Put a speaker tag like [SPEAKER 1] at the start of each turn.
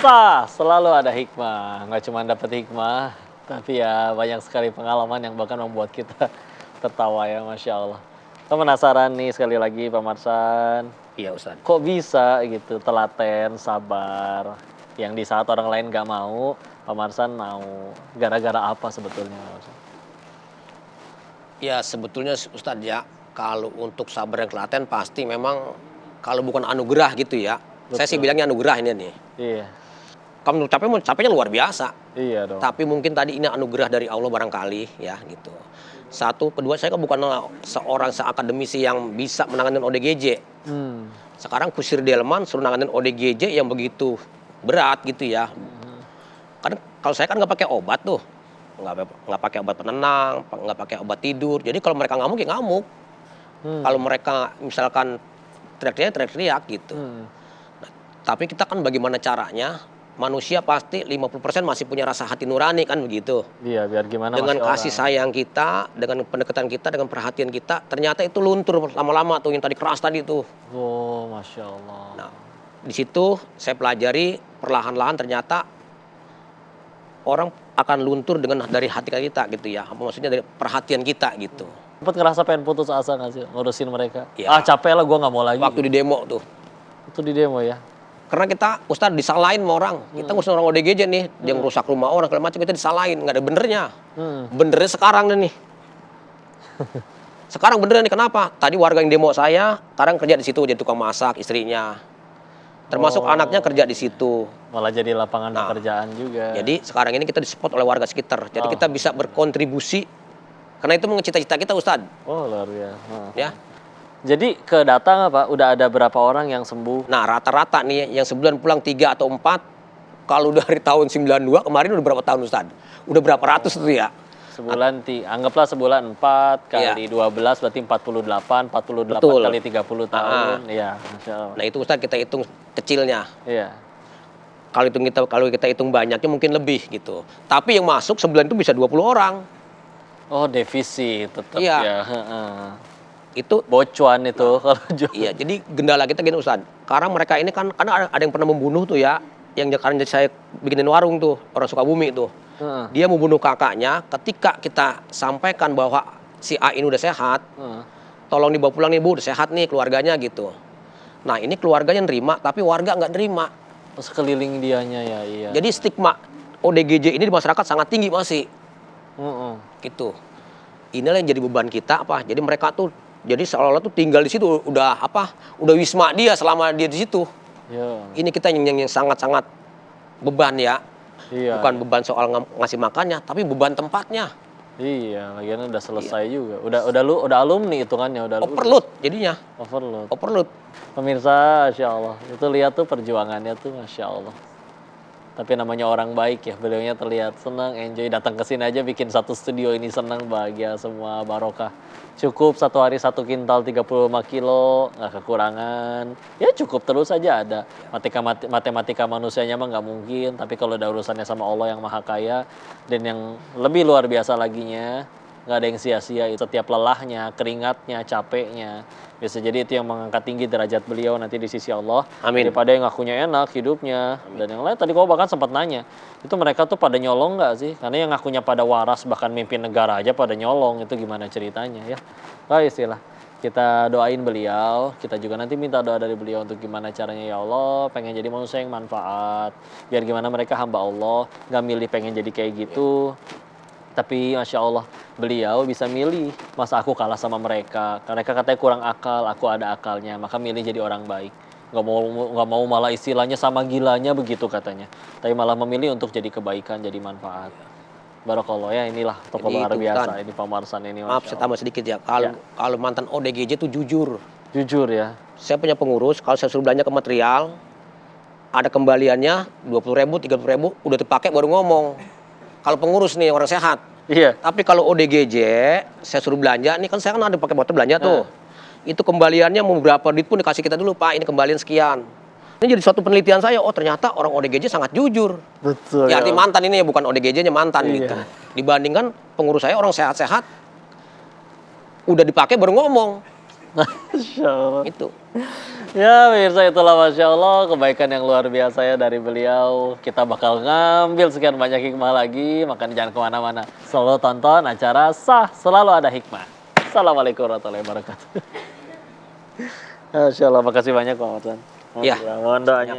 [SPEAKER 1] Pemirsa, selalu ada hikmah. Nggak cuma dapat hikmah, tapi ya banyak sekali pengalaman yang bahkan membuat kita tertawa ya, Masya Allah. Saya penasaran nih sekali lagi Pak Marsan,
[SPEAKER 2] Iya Ustaz.
[SPEAKER 1] kok bisa gitu telaten, sabar, yang di saat orang lain nggak mau, Pak Marsan mau. Gara-gara apa sebetulnya Pak Marsan?
[SPEAKER 2] Ya sebetulnya Ustaz ya, kalau untuk sabar yang telaten pasti memang kalau bukan anugerah gitu ya. Saya sih
[SPEAKER 1] Betul.
[SPEAKER 2] bilangnya anugerah ini nih.
[SPEAKER 1] Iya,
[SPEAKER 2] Kalau menurut capeknya luar biasa.
[SPEAKER 1] iya dong.
[SPEAKER 2] Tapi mungkin tadi ini anugerah dari Allah barangkali ya gitu. Satu, kedua saya kan bukan seorang seakademisi yang bisa menangani ODGJ.
[SPEAKER 1] Hmm.
[SPEAKER 2] Sekarang kusir delman suruh nanganin ODGJ yang begitu berat gitu ya. Kan kalau saya kan nggak pakai obat tuh, nggak pakai obat penenang, nggak pakai obat tidur. Jadi kalau mereka ngamuk ya ngamuk. Kalau mereka misalkan teriak-teriak gitu.
[SPEAKER 1] Hmm.
[SPEAKER 2] Tapi kita kan bagaimana caranya? Manusia pasti 50% masih punya rasa hati nurani kan begitu.
[SPEAKER 1] Iya, biar gimana
[SPEAKER 2] Dengan
[SPEAKER 1] masih
[SPEAKER 2] kasih
[SPEAKER 1] orang.
[SPEAKER 2] sayang kita, dengan pendekatan kita, dengan perhatian kita, ternyata itu luntur lama-lama tuh yang tadi keras tadi tuh.
[SPEAKER 1] Oh, Masya Allah.
[SPEAKER 2] Nah, di situ saya pelajari perlahan-lahan ternyata orang akan luntur dengan dari hati kita gitu ya. Apa maksudnya dari perhatian kita gitu.
[SPEAKER 1] Sempet ngerasa pengen putus asa nggak sih ngurusin mereka?
[SPEAKER 2] Iya.
[SPEAKER 1] Capek lah, gue nggak mau lagi.
[SPEAKER 2] Waktu di demo tuh.
[SPEAKER 1] Itu di demo ya?
[SPEAKER 2] Karena kita, Ustadz, disalahin sama orang. Kita ngurusin orang ODGJ nih, dia ngerusak rumah orang, segala macam, kita disalahin. Nggak ada benernya. Benernya sekarang nih. Sekarang benernya nih, kenapa? Tadi warga yang demo saya, sekarang kerja di situ, jadi tukang masak, istrinya. Termasuk anaknya kerja di situ.
[SPEAKER 1] Malah jadi lapangan pekerjaan juga.
[SPEAKER 2] Jadi sekarang ini kita disupport oleh warga sekitar. Jadi kita bisa berkontribusi. Karena itu cita-cita kita, Ustadz.
[SPEAKER 1] Oh, luar biasa.
[SPEAKER 2] Ya.
[SPEAKER 1] Jadi ke data nggak Pak? Udah ada berapa orang yang sembuh?
[SPEAKER 2] Nah, rata-rata nih yang sebulan pulang 3 atau 4, kalau dari tahun 92 kemarin udah berapa tahun Ustaz? Udah berapa ratus tuh ya?
[SPEAKER 1] Sebulan, anggaplah sebulan 4 kali 12 berarti 48
[SPEAKER 2] Betul.
[SPEAKER 1] kali 30 tahun. Iya, Masya Allah.
[SPEAKER 2] Nah, itu Ustaz kita hitung kecilnya.
[SPEAKER 1] Iya.
[SPEAKER 2] Kalau kita hitung banyaknya mungkin lebih gitu. Tapi yang masuk sebulan itu bisa 20 orang.
[SPEAKER 1] Oh, defisit tetap
[SPEAKER 2] Iya.
[SPEAKER 1] ya.
[SPEAKER 2] Itu
[SPEAKER 1] Bocuan itu kalau jual.
[SPEAKER 2] iya, jadi gendala kita gini Ustaz. Sekarang mereka ini kan karena ada yang pernah membunuh tuh ya, yang karena saya bikinin warung tuh, orang Sukabumi tuh. Dia mau bunuh kakaknya, ketika kita sampaikan bahwa si A ini udah sehat, tolong dibawa pulang nih Bu, udah sehat nih keluarganya gitu. Nah, ini keluarganya nerima, tapi warga nggak nerima.
[SPEAKER 1] Sekeliling dianya ya, iya.
[SPEAKER 2] Jadi stigma ODGJ ini di masyarakat sangat tinggi masih. Gitu. Inilah yang jadi beban kita apa? Jadi mereka tuh jadi seolah-olah tuh tinggal di situ udah wisma dia selama dia di situ.
[SPEAKER 1] Ya.
[SPEAKER 2] Ini kita yang sangat-sangat beban ya.
[SPEAKER 1] Iya.
[SPEAKER 2] Bukan beban soal ngasih makannya, tapi beban tempatnya.
[SPEAKER 1] Iya, lagian udah selesai juga. Udah alumni hitungannya, udah
[SPEAKER 2] Overload jadinya.
[SPEAKER 1] Overload. Pemirsa, Masya Allah. Itu lihat tuh perjuangannya tuh, Masya Allah. Tapi namanya orang baik ya, beliaunya terlihat senang, enjoy, datang ke sini aja bikin satu studio ini senang, bahagia semua, barokah. Cukup satu hari 1 kintal 35 kilo, nggak kekurangan. Ya cukup terus aja ada. Matematika manusianya mah nggak mungkin, tapi kalau ada urusannya sama Allah yang maha kaya, dan yang lebih luar biasa laginya, nggak ada yang sia-sia itu. Setiap lelahnya, keringatnya, capeknya, bisa jadi itu yang mengangkat tinggi derajat beliau nanti di sisi Allah.
[SPEAKER 2] Amin.
[SPEAKER 1] Daripada yang ngakunya enak hidupnya. Dan yang lain tadi kau bahkan sempat nanya, itu mereka tuh pada nyolong nggak sih? Karena yang ngakunya pada waras bahkan mimpin negara aja pada nyolong, itu gimana ceritanya ya? Istilah kita doain beliau, kita juga nanti minta doa dari beliau untuk gimana caranya ya Allah, pengen jadi manusia yang manfaat, biar gimana mereka hamba Allah, nggak milih pengen jadi kayak gitu. Tapi Masya Allah, beliau bisa milih, masa aku kalah sama mereka. Mereka katanya kurang akal, aku ada akalnya, maka milih jadi orang baik. Nggak mau malah istilahnya sama gilanya begitu katanya. Tapi malah memilih untuk jadi kebaikan, jadi manfaat. Barakallah ya, inilah tokoh
[SPEAKER 2] Jadi
[SPEAKER 1] luar
[SPEAKER 2] itu,
[SPEAKER 1] biasa
[SPEAKER 2] Ustaz.
[SPEAKER 1] ini Pak Marsan ini.
[SPEAKER 2] Maaf,
[SPEAKER 1] Masya
[SPEAKER 2] saya
[SPEAKER 1] Allah.
[SPEAKER 2] tambah sedikit ya. Kalau mantan ODGJ itu jujur.
[SPEAKER 1] Jujur ya.
[SPEAKER 2] Saya punya pengurus, kalau saya suruh belanja ke material, ada kembaliannya 20.000, 30.000, udah dipakai baru ngomong. Kalau pengurus nih orang sehat.
[SPEAKER 1] Iya.
[SPEAKER 2] Tapi kalau ODGJ, saya suruh belanja, nih kan saya kan ada pakai motor belanja tuh. Itu kembaliannya mau berapa duit pun dikasih kita dulu, Pak, ini kembalian sekian. Ini jadi suatu penelitian saya, oh ternyata orang ODGJ sangat jujur.
[SPEAKER 1] Betul.
[SPEAKER 2] Ya arti mantan ini ya, bukan ODGJ-nya mantan
[SPEAKER 1] Iya.
[SPEAKER 2] gitu. Dibandingkan pengurus saya orang sehat-sehat, udah dipakai baru ngomong.
[SPEAKER 1] Masya Allah.
[SPEAKER 2] Itu.
[SPEAKER 1] Ya, pemirsa, itulah Masya Allah kebaikan yang luar biasa ya dari beliau. Kita bakal ngambil sekian banyak hikmah lagi, makanya jangan kemana-mana. Selalu tonton acara Sah, selalu ada hikmah. Assalamualaikum warahmatullahi wabarakatuh. Masya Allah, makasih banyak Pak Marsan.
[SPEAKER 2] Ya.
[SPEAKER 1] Mohon doanya.